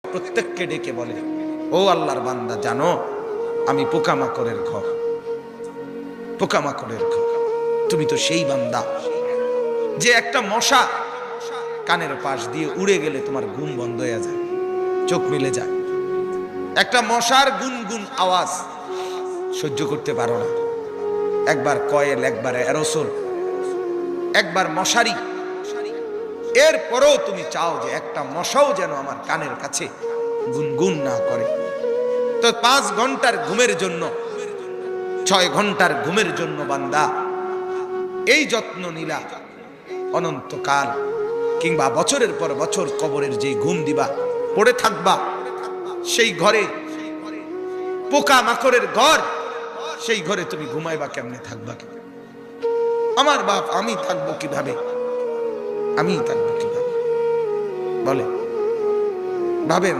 প্রত্যেককে ডেকে বলে, ও আল্লাহর বান্দা, জানো আমি পোকামাকড়ের ঘর, পোকামাকড়ের ঘর। তুমি তো সেই বান্দা যে একটা মশা কানের পাশ দিয়ে উড়ে গেলে তোমার ঘুম বন্ধ হয়ে যায়, চোখ মিলে যায়। একটা মশার গুনগুন আওয়াজ সহ্য করতে পারো না। একবার কয়েল, একবার অ্যারোসোল, একবার মশারি, এরপরেও তুমি চাও যে একটা মশাও যেন আমার কানের কাছে গুনগুন না করে। তো 5 ঘন্টার ঘুমের জন্য, 6 ঘন্টার ঘুমের জন্য বান্দা এই যত্ন নিলা, অনন্তকাল কিংবা বছরের পর বছর কবরের যে ঘুম দিবা, পড়ে থাকবা সেই ঘরে, পোকা মাকড়ের ঘর, সেই ঘরে তুমি ঘুমাইবা কেমনে, থাকবা কেমনে? আমার বাপ, আমি থাকবো কিভাবে? আমি থাকবো কিভাবে বলে? ভাবেন।